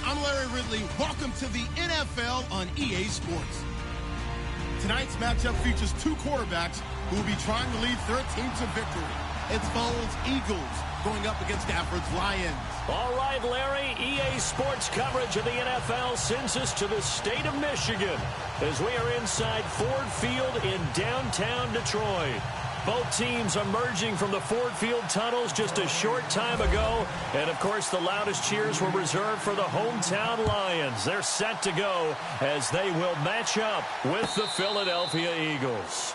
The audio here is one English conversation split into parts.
I'm Larry Ridley. Welcome to the NFL on EA Sports. Tonight's matchup features two quarterbacks who will be trying to lead their team to victory. It's Foles Eagles going up against Stafford's Lions. All right, Larry, EA Sports coverage of the NFL sends us to the state of Michigan as we are inside Ford Field in downtown Detroit. Both teams emerging from the Ford Field tunnels just a short time ago. And, of course, the loudest cheers were reserved for the hometown Lions. They're set to go as they will match up with the Philadelphia Eagles.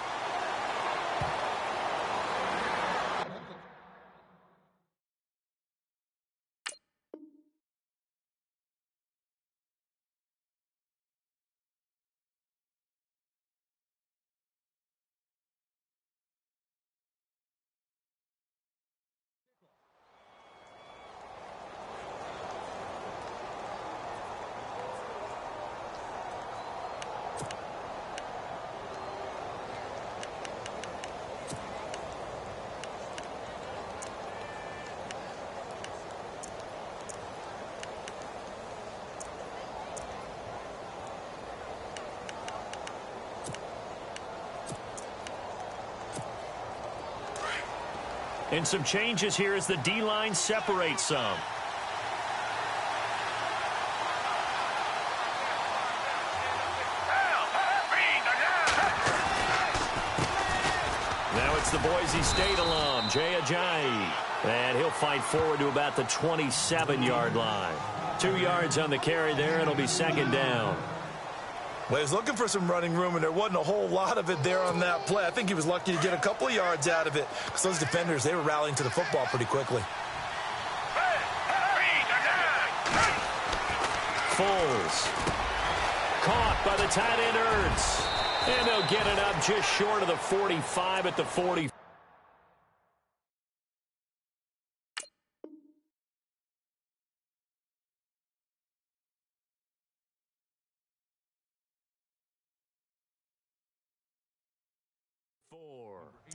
And some changes here as the D-line separates some. Now it's the Boise State alum, Jay Ajayi. And he'll fight forward to about the 27-yard line. 2 yards on the carry there. It'll be second down. Well, he was looking for some running room, and there wasn't a whole lot of it there on that play. I think he was lucky to get a couple of yards out of it because those defenders, they were rallying to the football pretty quickly. Foles. Caught by the tight end Ertz. And they'll get it up just short of the 45 at the 40.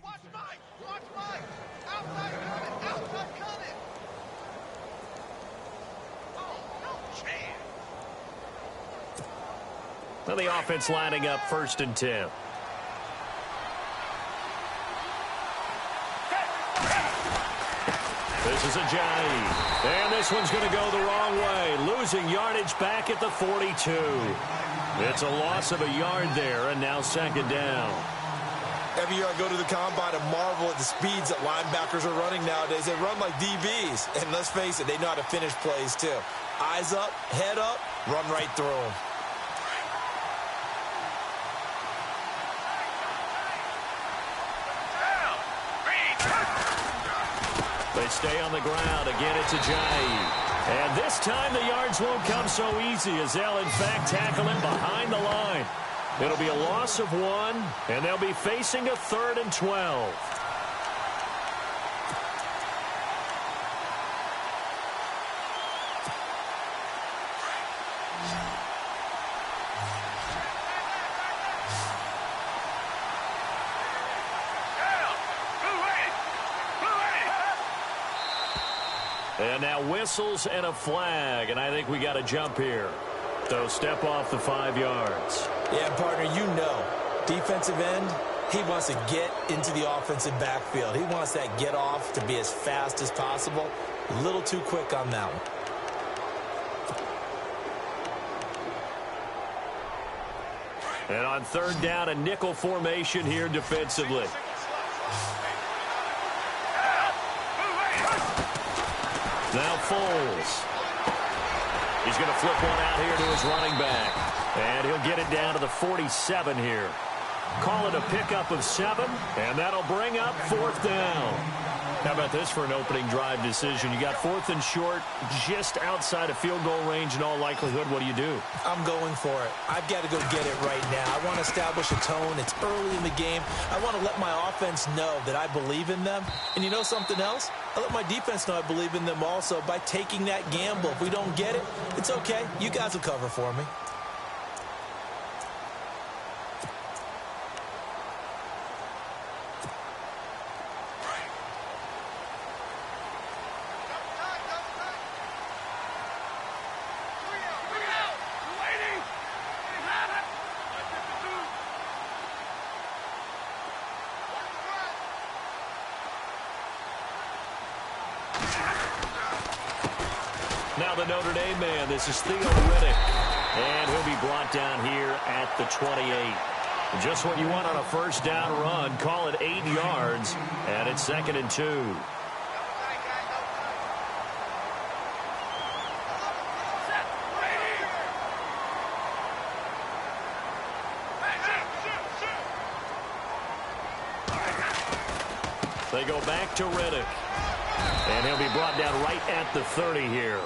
Watch Mike! Watch Mike! Outside coming! Outside coming! Oh, no chance! Now the offense lining up 1st and 10. This is Ajayi. And this one's going to go the wrong way. Losing yardage back at the 42. It's a loss of a yard there, and now second down. Every year I go to the combine and marvel at the speeds that linebackers are running nowadays. They run like DBs. And let's face it, they know how to finish plays too. Eyes up, head up, run right through them. They stay on the ground. Again, it's Ajayi. And this time the yards won't come so easy as they'll, in fact, tackle him behind the line. It'll be a loss of 1, and they'll be facing a 3rd and 12. And now whistles and a flag, and I think we got a jump here. So step off the 5 yards. Yeah, partner, you know, defensive end, he wants to get into the offensive backfield. He wants that get off to be as fast as possible. A little too quick on that one. And on 3rd down, a nickel formation here defensively. Now Foles. He's going to flip one out here to his running back. And he'll get it down to the 47 here. Call it a pickup of 7, and that'll bring up 4th down. How about this for an opening drive decision? You got 4th and short, just outside of field goal range in all likelihood. What do? I'm going for it. I've got to go get it right now. I want to establish a tone. It's early in the game. I want to let my offense know that I believe in them. And you know something else? I let my defense know I believe in them also by taking that gamble. If we don't get it, it's okay. You guys will cover for me. Now the Notre Dame man, this is Theo Riddick. And he'll be brought down here at the 28. Just what you want on a first down run. Call it 8 yards. And it's 2nd and 2. They go back to Riddick. And he'll be brought down right at the 30 here.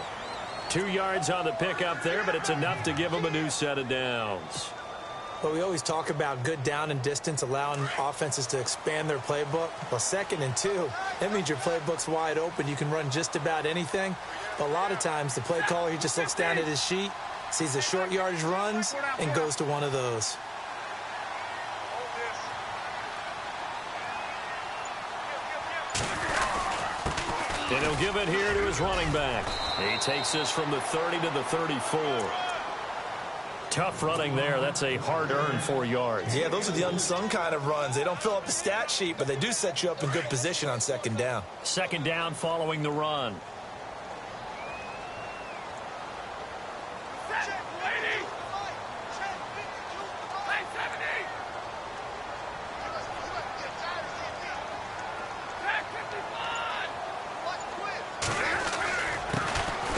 2 yards on the pickup there, but it's enough to give him a new set of downs. Well, we always talk about good down and distance, allowing offenses to expand their playbook. Well, 2nd and 2, that means your playbook's wide open. You can run just about anything. But a lot of times, the play caller, he just looks down at his sheet, sees the short yardage runs, and goes to one of those. And he'll give it here to his running back. He takes this from the 30 to the 34. Tough running there. That's a hard-earned 4 yards. Yeah, those are the unsung kind of runs. They don't fill up the stat sheet, but they do set you up in good position on 2nd down. 2nd down following the run.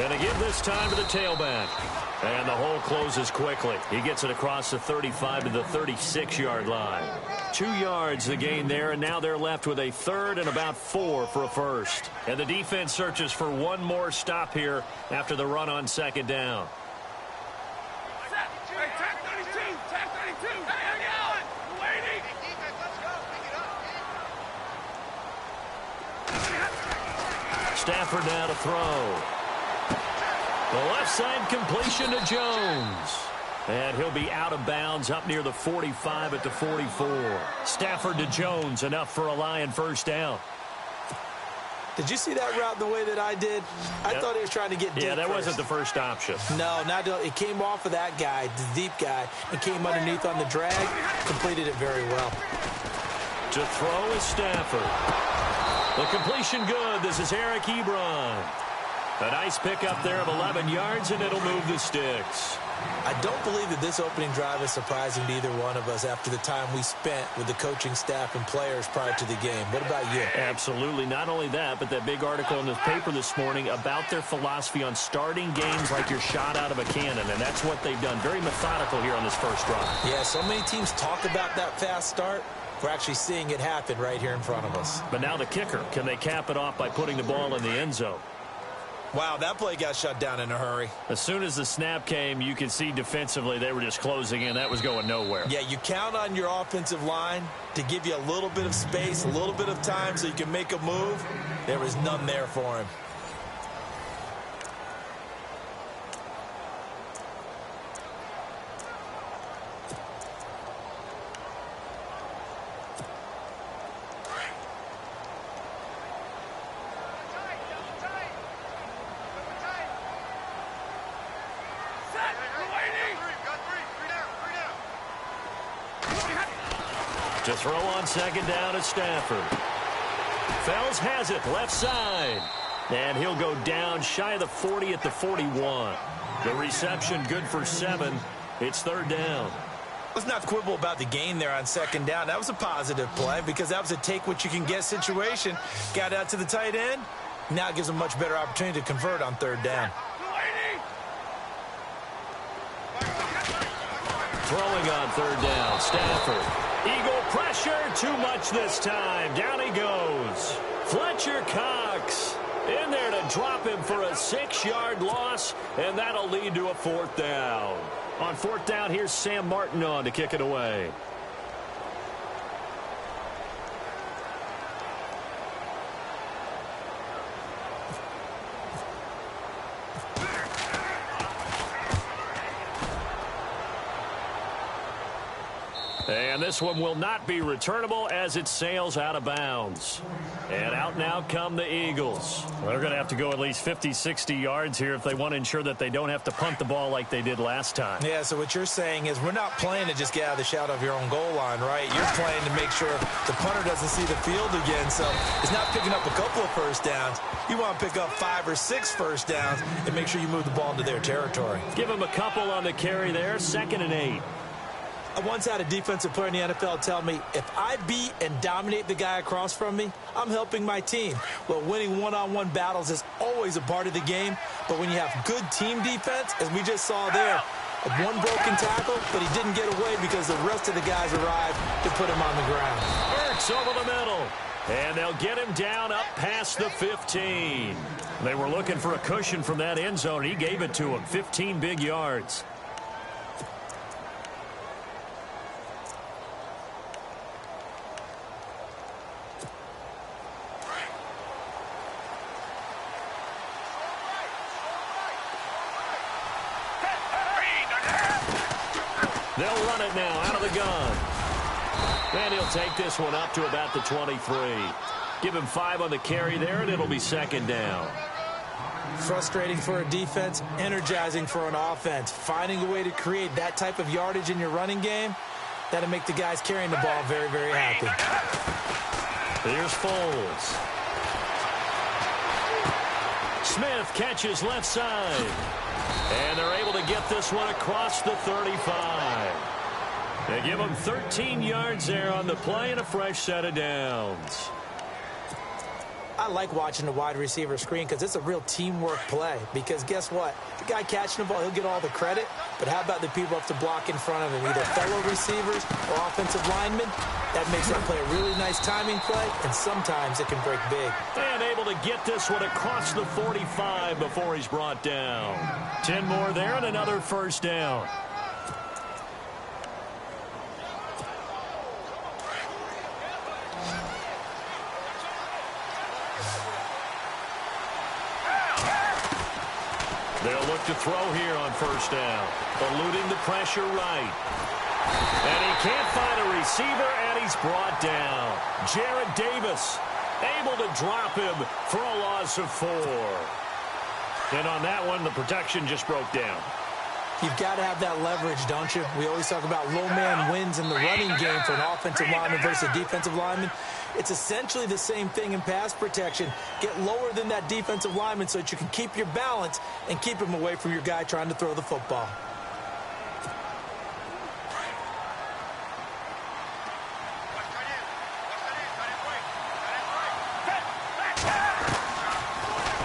And they give this time to the tailback. And the hole closes quickly. He gets it across the 35 to the 36-yard line. 2 yards the gain there, and now they're left with a 3rd and about 4 for a first. And the defense searches for one more stop here after the run on 2nd down. Stafford now to throw. The left side completion to Jones. And he'll be out of bounds up near the 45 at the 44. Stafford to Jones, enough for a Lion first down. Did you see that route the way that I did? I thought he was trying to get deep. Yeah, that first. wasn't the first option. No, it came off of that guy, the deep guy, and came underneath on the drag, completed it very well. To throw is Stafford. The completion good. This is Eric Ebron. A nice pickup there of 11 yards, and it'll move the sticks. I don't believe that this opening drive is surprising to either one of us after the time we spent with the coaching staff and players prior to the game. What about you? Absolutely. Not only that, but that big article in the paper this morning about their philosophy on starting games like you're shot out of a cannon, and that's what they've done. Very methodical here on this first drive. Yeah, so many teams talk about that fast start. We're actually seeing it happen right here in front of us. But now the kicker. Can they cap it off by putting the ball in the end zone? Wow, that play got shut down in a hurry. As soon as the snap came, you could see defensively they were just closing in. That was going nowhere. Yeah, you count on your offensive line to give you a little bit of space, a little bit of time so you can make a move. There was none there for him. To throw on 2nd down at Stafford. Fells has it, left side. And he'll go down shy of the 40 at the 41. The reception good for 7. It's 3rd down. Let's not quibble about the gain there on 2nd down. That was a positive play because that was a take-what-you-can-get situation. Got out to the tight end. Now it gives him a much better opportunity to convert on 3rd down. Throwing on 3rd down, Stafford. Eagle pressure, too much this time. Down he goes. Fletcher Cox in there to drop him for a 6-yard loss, and that'll lead to a 4th down. On 4th down, here's Sam Martin on to kick it away. And this one will not be returnable as it sails out of bounds. And out now come the Eagles. They're going to have to go at least 50, 60 yards here if they want to ensure that they don't have to punt the ball like they did last time. Yeah, so what you're saying is we're not playing to just get out of the shadow of your own goal line, right? You're playing to make sure the punter doesn't see the field again. So it's not picking up a couple of first downs. You want to pick up 5 or 6 first downs and make sure you move the ball into their territory. Give them a couple on the carry there, 2nd and 8. I once had a defensive player in the NFL tell me, if I beat and dominate the guy across from me, I'm helping my team. Well, winning one-on-one battles is always a part of the game, but when you have good team defense, as we just saw there, one broken tackle, but he didn't get away because the rest of the guys arrived to put him on the ground. Hurts over the middle, and they'll get him down up past the 15. They were looking for a cushion from that end zone. He gave it to him, 15 big yards. They'll run it now out of the gun. And he'll take this one up to about the 23. Give him 5 on the carry there, and it'll be 2nd down. Frustrating for a defense, energizing for an offense. Finding a way to create that type of yardage in your running game, that'll make the guys carrying the ball very, very happy. Here's Foles. Smith catches left side. And they're able to get this one across the 35. They give them 13 yards there on the play and a fresh set of downs. I like watching the wide receiver screen because it's a real teamwork play. Because guess what? The guy catching the ball, he'll get all the credit. But how about the people up to block in front of him, either fellow receivers or offensive linemen? That makes that play a really nice timing play, and sometimes it can break big. And able to get this one across the 45 before he's brought down. 10 more there and another first down. They'll look to throw here on first down. Eluding the pressure right. And he can't find a receiver, and he's brought down. Jarrad Davis able to drop him for a loss of 4. And on that one, the protection just broke down. You've got to have that leverage, don't you? We always talk about low man wins in the running game for an offensive lineman versus a defensive lineman. It's essentially the same thing in pass protection. Get lower than that defensive lineman so that you can keep your balance and keep him away from your guy trying to throw the football.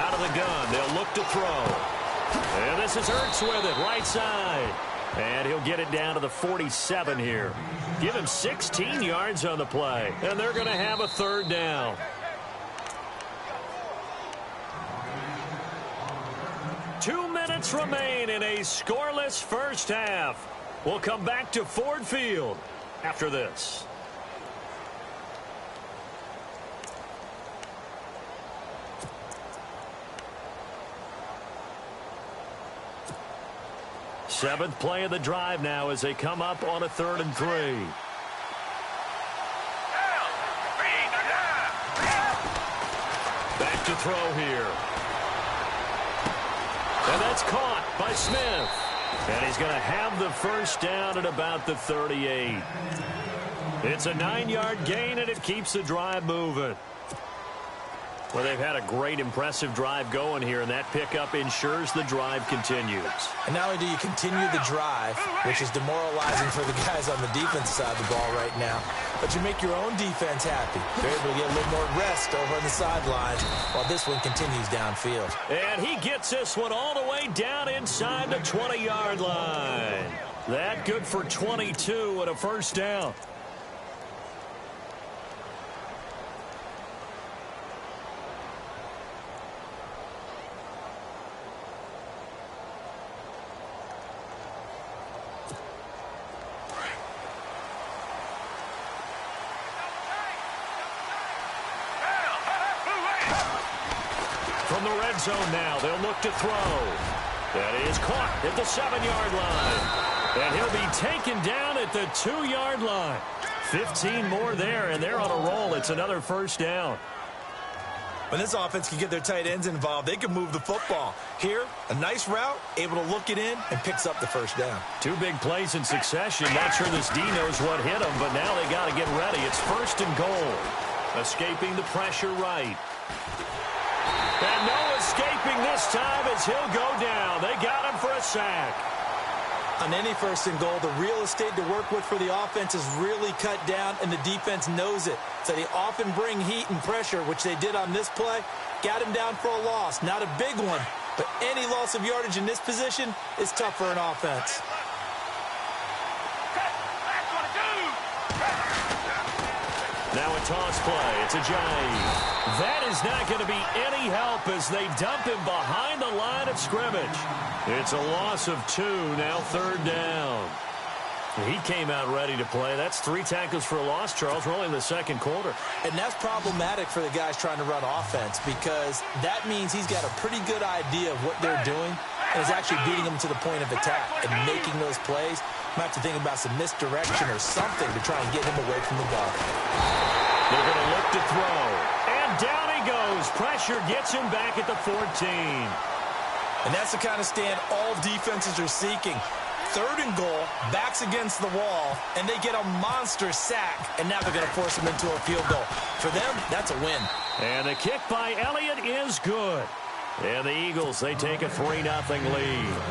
Out of the gun, they'll look to throw. And this is Hurts with it, right side. And he'll get it down to the 47 here. Give him 16 yards on the play. And they're going to have a 3rd down. Two minutes remain in a scoreless first half. We'll come back to Ford Field after this. Seventh play of the drive now as they come up on a 3rd and 3. Back to throw here. And that's caught by Smith. And he's going to have the first down at about the 38. It's a 9-yard gain, and it keeps the drive moving. Well, they've had a great, impressive drive going here, and that pickup ensures the drive continues. And not only do you continue the drive, which is demoralizing for the guys on the defensive side of the ball right now, but you make your own defense happy. They're able to get a little more rest over on the sidelines while this one continues downfield. And he gets this one all the way down inside the 20-yard line. That good for 22 and a first down. From the red zone now, they'll look to throw. That is caught at the 7-yard line. And he'll be taken down at the 2-yard line. 15 more there, and they're on a roll. It's another first down. When this offense can get their tight ends involved, they can move the football. Here, a nice route, able to look it in, and picks up the first down. 2 big plays in succession. Not sure this D knows what hit him, but now they got to get ready. It's first and goal. Escaping the pressure right. And no escaping this time as he'll go down. They got him for a sack. On any first and goal, the real estate to work with for the offense is really cut down, and the defense knows it. So they often bring heat and pressure, which they did on this play. Got him down for a loss. Not a big one, but any loss of yardage in this position is tough for an offense. Now a toss play. It's a jive. That is not going to be any help as they dump him behind the line of scrimmage. It's a loss of 2, now third down. He came out ready to play. That's 3 tackles for a loss, Charles. We're only in the second quarter. And that's problematic for the guys trying to run offense because that means he's got a pretty good idea of what they're doing and is actually beating them to the point of attack and making those plays. Might have to think about some misdirection or something to try and get him away from the ball. They're going to look to throw. And down he goes. Pressure gets him back at the 14. And that's the kind of stand all defenses are seeking. Third and goal, backs against the wall, and they get a monster sack. And now they're going to force him into a field goal. For them, that's a win. And the kick by Elliott is good. And the Eagles, they take a 3-0 lead.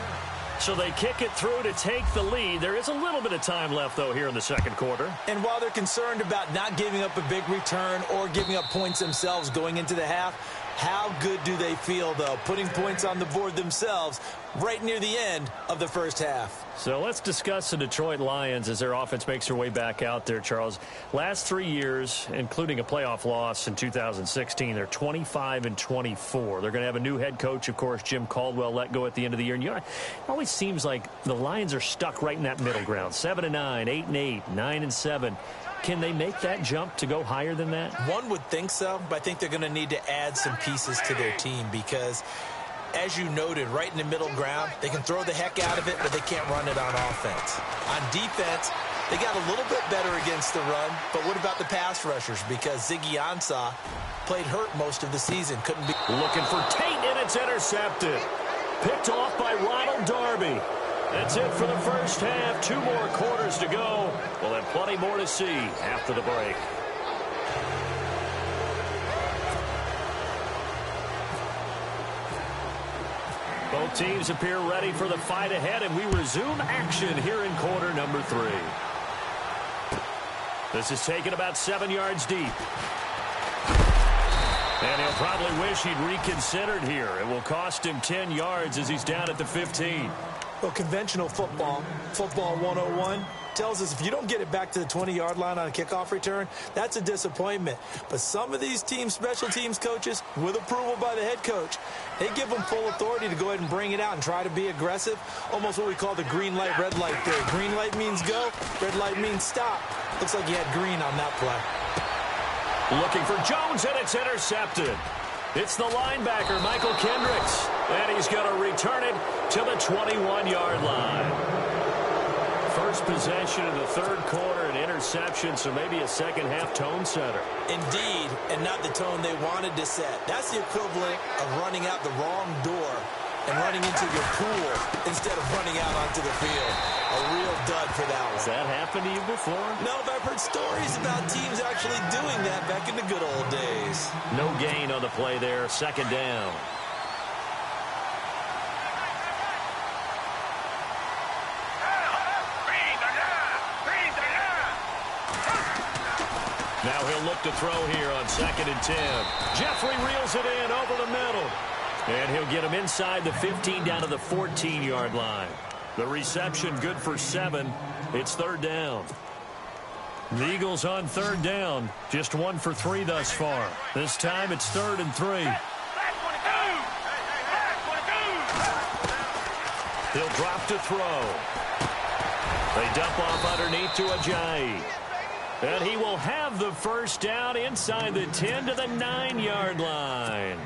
So they kick it through to take the lead. There is a little bit of time left, though, here in the second quarter. And while they're concerned about not giving up a big return or giving up points themselves going into the half, how good do they feel, though, putting points on the board themselves right near the end of the first half? So let's discuss the Detroit Lions as their offense makes their way back out there, Charles. Last 3 years, including a playoff loss in 2016, they're 25-24. They're going to have a new head coach, of course, Jim Caldwell, let go at the end of the year. And it always seems like the Lions are stuck right in that middle ground, 7-9, 8-8, 9-7. Can they make that jump to go higher than that? One would think so, but I think they're going to need to add some pieces to their team because, as you noted, right in the middle ground, they can throw the heck out of it, but they can't run it on offense. On defense, they got a little bit better against the run, but what about the pass rushers? Because Ziggy Ansah played hurt most of the season. Couldn't be. Looking for Tate, and it's intercepted. Picked off by Ronald Darby. That's it for the first half. 2 more quarters to go. We'll have plenty more to see after the break. Both teams appear ready for the fight ahead, and we resume action here in quarter number 3. This is taken about 7 yards deep. And he'll probably wish he'd reconsidered here. It will cost him 10 yards as he's down at the 15. Well, conventional football 101, tells us if you don't get it back to the 20-yard line on a kickoff return, that's a disappointment. But some of these teams, special teams coaches, with approval by the head coach, they give them full authority to go ahead and bring it out and try to be aggressive, almost what we call the green light, red light theory. Green light means go, red light means stop. Looks like you had green on that play. Looking for Jones, and it's intercepted. It's the linebacker, Michael Kendricks, and he's going to return it to the 21-yard line. First possession of the third quarter, an interception, so maybe a second-half tone setter. Indeed, and not the tone they wanted to set. That's the equivalent of running out the wrong door and running into your pool instead of running out onto the field. A real dud for that one. Has that happened to you before? No, but I've heard stories about teams actually doing that back in the good old days. No gain on the play there, second down. Now he'll look to throw here on 2nd and 10. Jeffrey reels it in over the middle. And he'll get him inside the 15 down to the 14-yard line. The reception good for 7. It's third down. The Eagles on third down. Just 1 for 3 thus far. This time it's 3rd and 3. He'll drop to throw. They dump off underneath to Ajayi. And he will have the first down inside the 10 to the 9-yard line.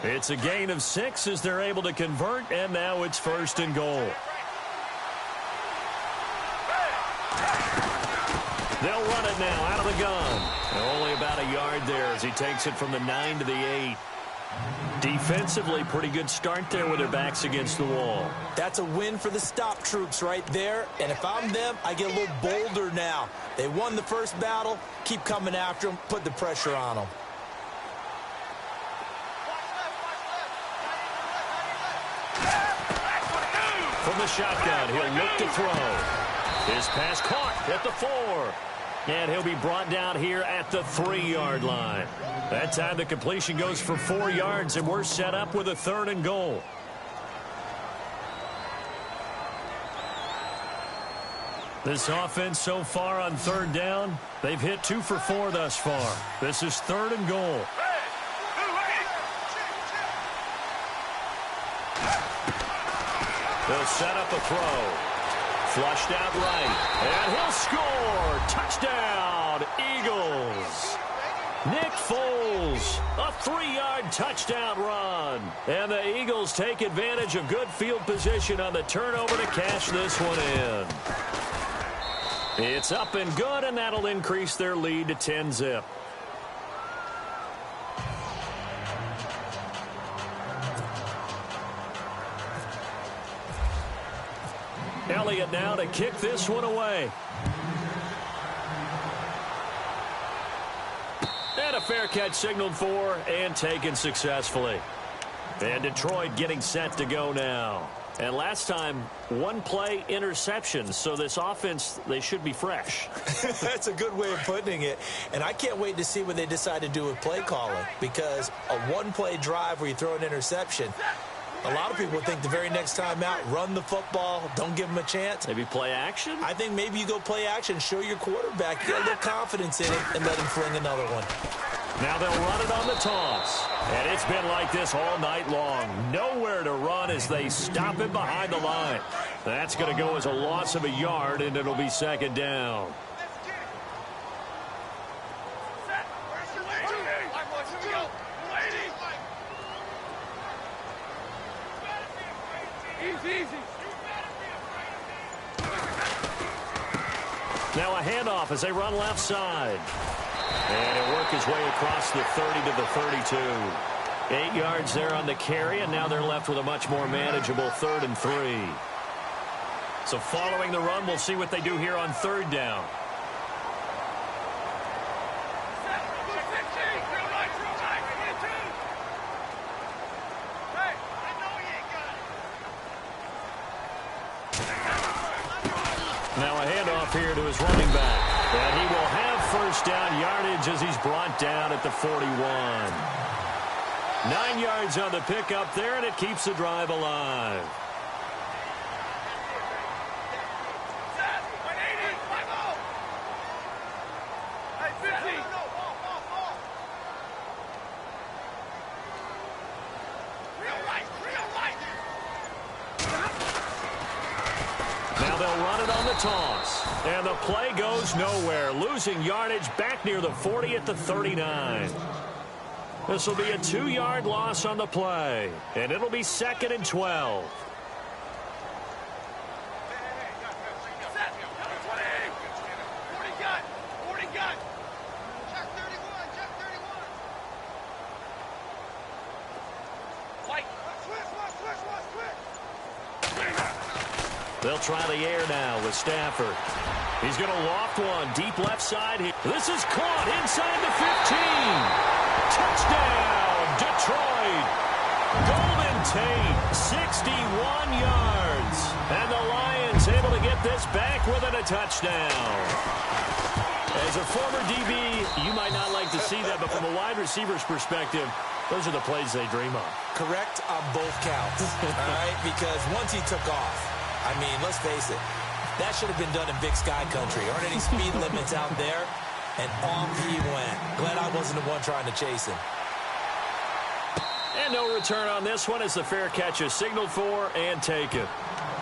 It's a gain of 6 as they're able to convert, and now it's 1st and goal. it now out of the gun. Only about a yard there as he takes it from the 9 to the 8. Defensively, pretty good start there with their backs against the wall. That's a win for the stop troops right there. And if I'm them, I get a little bolder now. They won the first battle. Keep coming after them. Put the pressure on them. From the shotgun, he'll look to throw. His pass caught at the 4. And he'll be brought down here at the 3-yard line. That time the completion goes for 4 yards, and we're set up with a 3rd and goal. This offense so far on 3rd down, they've hit 2 for 4 thus far. This is 3rd and goal. They'll set up a throw. Flushed out right, and he'll score. Touchdown, Eagles. Nick Foles, a 3-yard touchdown run. And the Eagles take advantage of good field position on the turnover to cash this one in. It's up and good, and that'll increase their lead to 10-zip. Elliott now to kick this one away. And a fair catch signaled for and taken successfully. And Detroit getting set to go now. And last time, 1 play interception. So this offense, they should be fresh. That's a good way of putting it. And I can't wait to see what they decide to do with play calling. Because a 1-play drive where you throw an interception, a lot of people think the very next time out, run the football, don't give them a chance. Maybe play action? I think maybe you go play action, show your quarterback, get a little confidence in it, and let him fling another one. Now they'll run it on the toss. And it's been like this all night long. Nowhere to run as they stop him behind the line. That's going to go as a loss of a yard, and it'll be 2nd down. Now a handoff as they run left side. And he'll work his way across the 30 to the 32. 8 yards there on the carry, and now they're left with a much more manageable 3rd and 3. So following the run, we'll see what they do here on 3rd down. Now a handoff here to his running back. And he will have 1st down yardage as he's brought down at the 41. 9 yards on the pickup there, and it keeps the drive alive. Toss. And the play goes nowhere. Losing yardage back near the 40 at the 39. This will be a 2-yard loss on the play. And it'll be 2nd and 12. They'll try the air now with Stafford. He's going to loft one deep left side. This is caught inside the 15. Touchdown, Detroit. Golden Tate, 61 yards. And the Lions able to get this back within a touchdown. As a former DB, you might not like to see that, but from a wide receiver's perspective, those are the plays they dream of. Correct on both counts, all right? Because once he took off, I mean, let's face it, that should have been done in Big Sky Country. Aren't any speed limits out there? And off he went. Glad I wasn't the one trying to chase him. And no return on this one as the fair catch is signaled for and taken.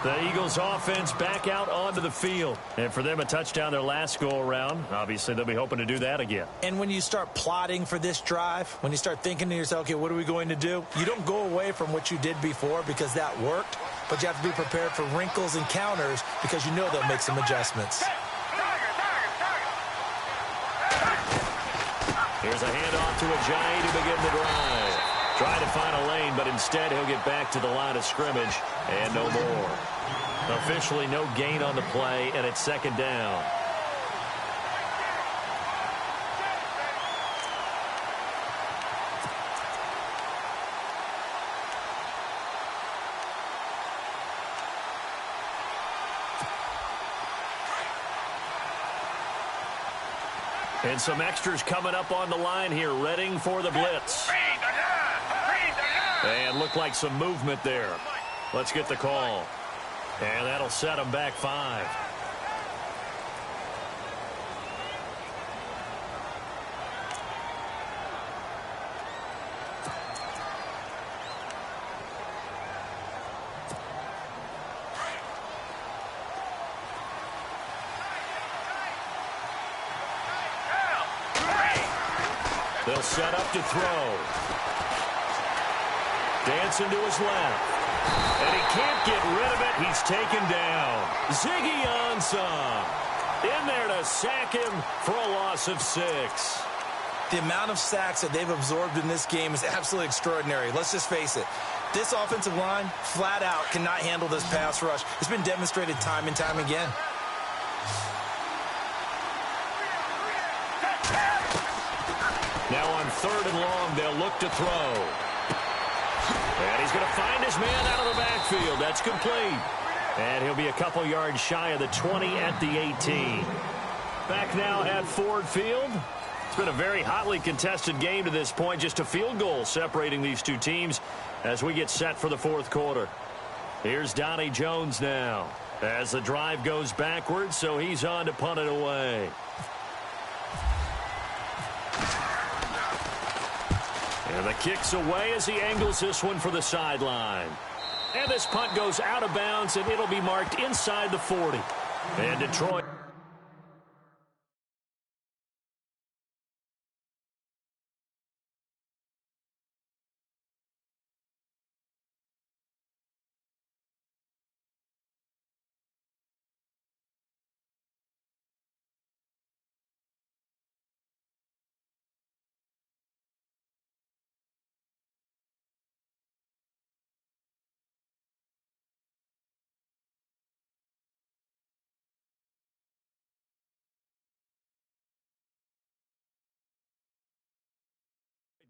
The Eagles offense back out onto the field. And for them, a touchdown their last go-around. Obviously, they'll be hoping to do that again. And when you start plotting for this drive, when you start thinking to yourself, okay, what are we going to do? You don't go away from what you did before because that worked. But you have to be prepared for wrinkles and counters because you know they'll make some adjustments. Here's a handoff to Ajayi to begin the drive. Trying to find a lane, but instead he'll get back to the line of scrimmage and no more. Officially no gain on the play, and it's second down. And some extras coming up on the line here, readying for the blitz. And looked like some movement there. Let's get the call. And that'll set them back 5. They'll set up to throw. Dancing to his left. And he can't get rid of it. He's taken down. Ziggy Ansah in there to sack him for a loss of 6. The amount of sacks that they've absorbed in this game is absolutely extraordinary. Let's just face it. This offensive line, flat out, cannot handle this pass rush. It's been demonstrated time and time again. Now on 3rd and long, they'll look to throw. And he's going to find his man out of the backfield. That's complete. And he'll be a couple yards shy of the 20 at the 18. Back now at Ford Field. It's been a very hotly contested game to this point. Just a field goal separating these two teams as we get set for the 4th quarter. Here's Donnie Jones now as the drive goes backwards, so he's on to punt it away. And the kick's away as he angles this one for the sideline. And this punt goes out of bounds, and it'll be marked inside the 40. And Detroit...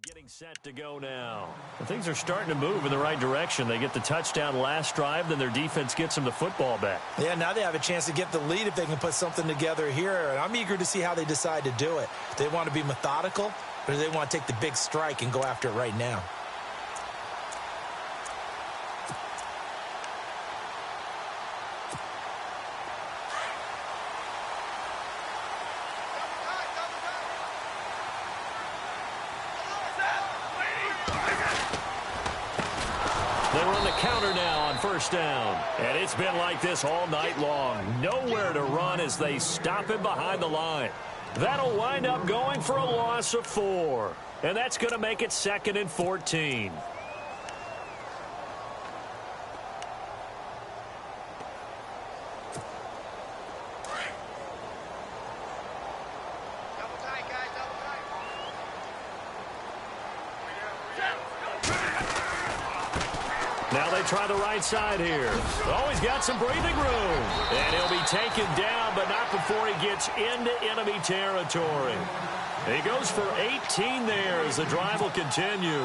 Getting set to go now. Well, things are starting to move in the right direction. They get the touchdown last drive, then their defense gets them the football back. Yeah, now they have a chance to get the lead if they can put something together here. And I'm eager to see how they decide to do it. Do they want to be methodical, or do they want to take the big strike and go after it right now? Counter now on 1st down. And it's been like this all night long. Nowhere to run as they stop him behind the line. That'll wind up going for a loss of 4. And that's going to make it 2nd and 14. Now they try the right side here. Oh, he's got some breathing room. And he'll be taken down, but not before he gets into enemy territory. He goes for 18 there as the drive will continue.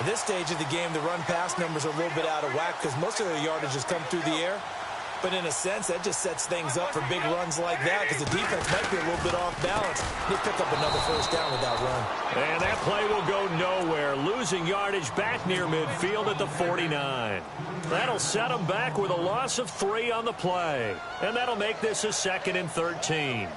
At this stage of the game, the run-pass numbers are a little bit out of whack because most of their yardage has come through the air. But in a sense, that just sets things up for big runs like that because the defense might be a little bit off balance. They pick up another 1st down with that run. And that play will go nowhere, losing yardage back near midfield at the 49. That'll set them back with a loss of 3 on the play. And that'll make this a 2nd and 13.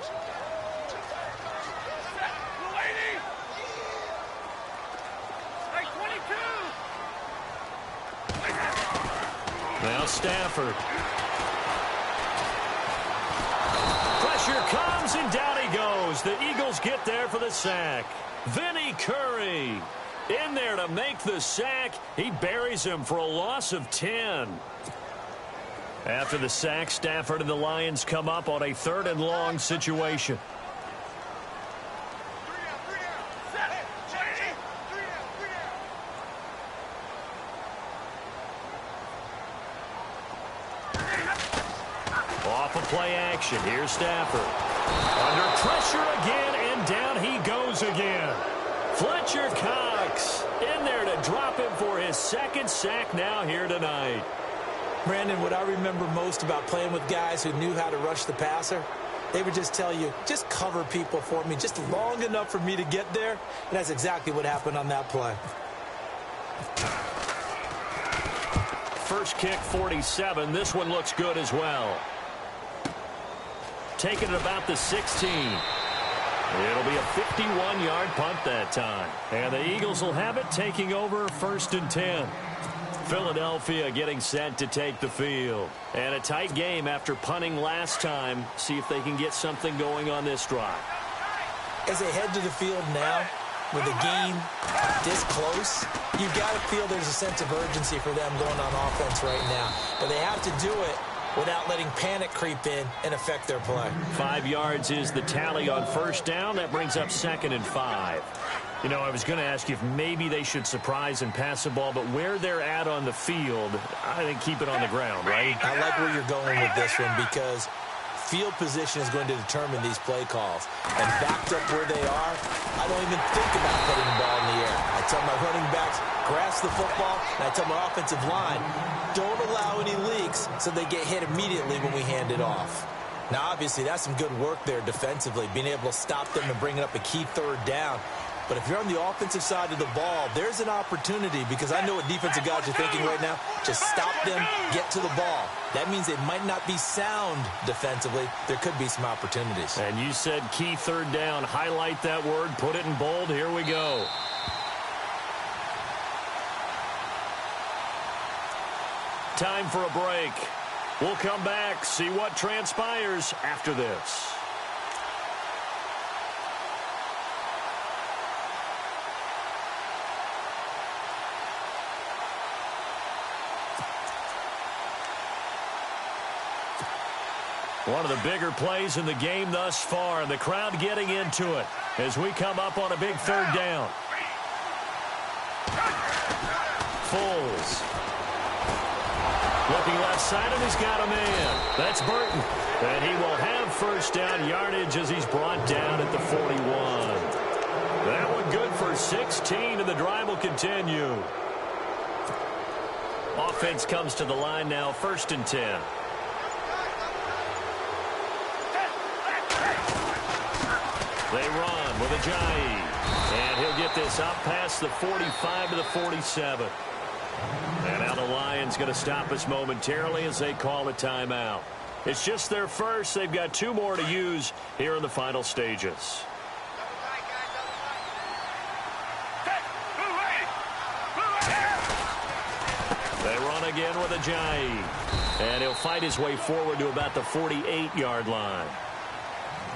Now Stafford. Pressure comes, and down he goes. The Eagles get there for the sack. Vinny Curry in there to make the sack. He buries him for a loss of 10. After the sack, Stafford and the Lions come up on a 3rd and long situation. Off of play action, here's Stafford. Under pressure again, and down he goes again. Fletcher Cox in there to drop him for his second sack now here tonight. Brandon, what I remember most about playing with guys who knew how to rush the passer, they would just tell you, just cover people for me, just long enough for me to get there. And that's exactly what happened on that play. First kick, 47. This one looks good as well. Taking it about the 16. It'll be a 51-yard punt that time. And the Eagles will have it, taking over 1st and 10. Philadelphia getting set to take the field. And a tight game after punting last time. See if they can get something going on this drive. As they head to the field now, with the game this close, you've got to feel there's a sense of urgency for them going on offense right now. But they have to do it without letting panic creep in and affect their play. 5 yards is the tally on first down. That brings up 2nd and 5. You know, I was going to ask you if maybe they should surprise and pass the ball, but where they're at on the field, I think keep it on the ground, right? I like where you're going with this one because field position is going to determine these play calls. And backed up where they are, I don't even think about putting the ball in the air. I tell my running backs, grasp the football, and I tell my offensive line, don't allow any leaks so they get hit immediately when we hand it off. Now, obviously, that's some good work there defensively, being able to stop them and bringing up a key 3rd down. But if you're on the offensive side of the ball, there's an opportunity because I know what defensive guys are thinking right now. Just stop them, get to the ball. That means they might not be sound defensively. There could be some opportunities. And you said key 3rd down. Highlight that word. Put it in bold. Here we go. Time for a break. We'll come back, see what transpires after this. One of the bigger plays in the game thus far, and the crowd getting into it as we come up on a big 3rd down. Foles. Looking left side, and he's got a man. That's Burton. And he will have first down yardage as he's brought down at the 41. That one good for 16, and the drive will continue. Offense comes to the line now, 1st and 10. They run with Ajayi. And he'll get this up past the 45 to the 47. And now the Lions going to stop us momentarily as they call a timeout. It's just their first. They've got 2 more to use here in the final stages. They run again with Ajayi. And he'll fight his way forward to about the 48-yard line.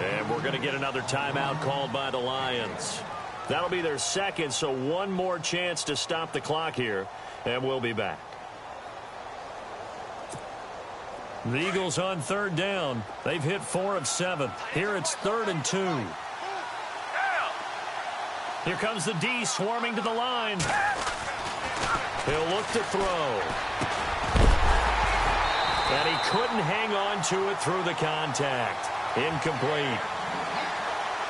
And we're going to get another timeout called by the Lions. That'll be their second, so one more chance to stop the clock here, and we'll be back. The Eagles on 3rd down. They've hit 4 of 7. Here it's 3rd and 2. Here comes the D swarming to the line. He'll look to throw. And he couldn't hang on to it through the contact. Incomplete.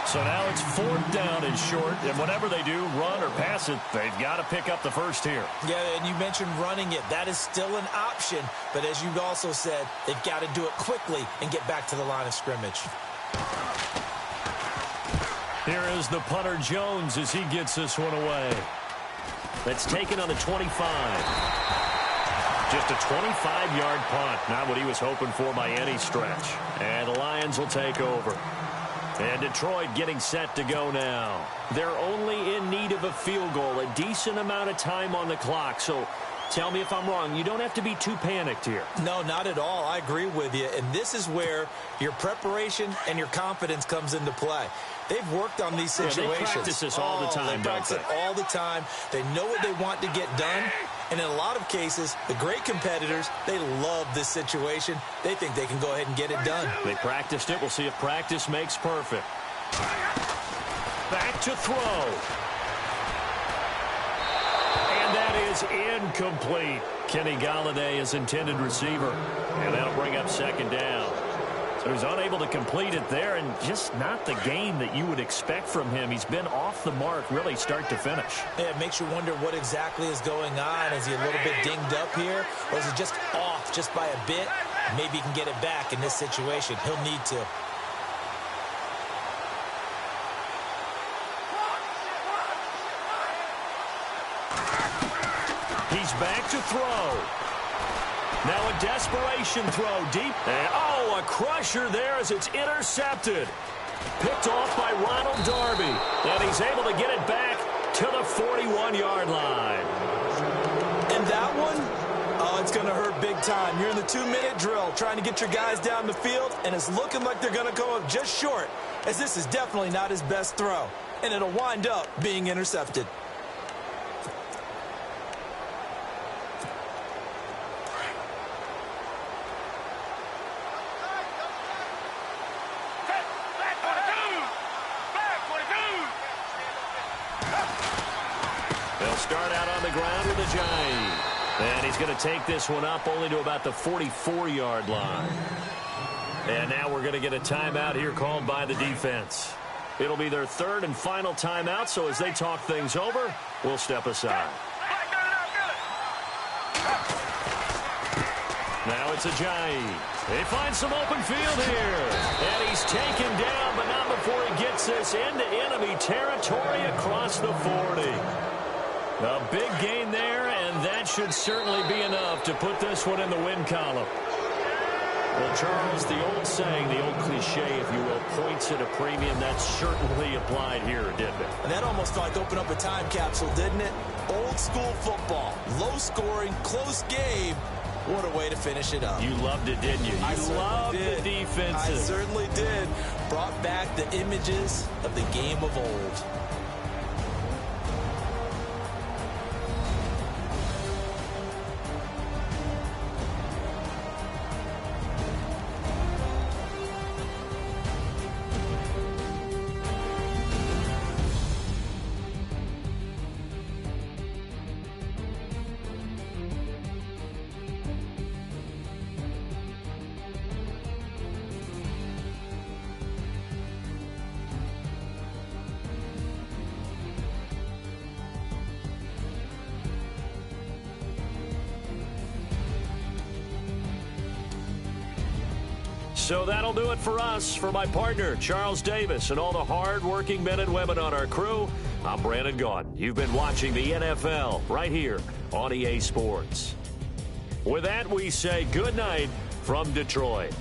So now it's 4th down and short, and whatever they do, run or pass it, they've got to pick up the first here. Yeah, and you mentioned running it. That is still an option, but as you also said, they've got to do it quickly and get back to the line of scrimmage. Here is the punter Jones as he gets this one away. That's taken on the 25. Just a 25-yard punt, not what he was hoping for by any stretch. And the Lions will take over. And Detroit getting set to go now. They're only in need of a field goal, a decent amount of time on the clock. So tell me if I'm wrong. You don't have to be too panicked here. No, not at all. I agree with you. And this is where your preparation and your confidence comes into play. They've worked on these situations. Yeah, they practice this all the time, they practice it all the time. They know what they want to get done. And in a lot of cases, the great competitors, they love this situation. They think they can go ahead and get it done. They practiced it. We'll see if practice makes perfect. Back to throw. And that is incomplete. Kenny Golladay is intended receiver. And that'll bring up 2nd down. So he's unable to complete it there, and just not the game that you would expect from him. He's been off the mark really start to finish. Yeah, it makes you wonder what exactly is going on. Is he a little bit dinged up here, or is he just off just by a bit? Maybe he can get it back in this situation. He'll need to. He's back to throw. Now a desperation throw deep. And, oh, a crusher there as it's intercepted. Picked off by Ronald Darby. And he's able to get it back to the 41-yard line. And that one, oh, it's going to hurt big time. You're in the 2-minute drill trying to get your guys down the field, and it's looking like they're going to come up just short, as this is definitely not his best throw. And it'll wind up being intercepted. They'll start out on the ground with a giant. And he's going to take this one up only to about the 44-yard line. And now we're going to get a timeout here called by the defense. It'll be their third and final timeout, so as they talk things over, we'll step aside. Now it's a giant. They find some open field here. And he's taken down, but not before he gets this into enemy territory across the 40. A big gain there, and that should certainly be enough to put this one in the win column. Well, Charles, the old saying, the old cliche, if you will, points at a premium, that certainly applied here, didn't it? And that almost felt like opened up a time capsule, didn't it? Old school football, low scoring, close game. What a way to finish it up. You loved it, didn't you? You loved the defenses. I certainly did. Brought back the images of the game of old. So that'll do it for us. For my partner, Charles Davis, and all the hard-working men and women on our crew, I'm Brandon Gaudin. You've been watching the NFL right here on EA Sports. With that, we say good night from Detroit.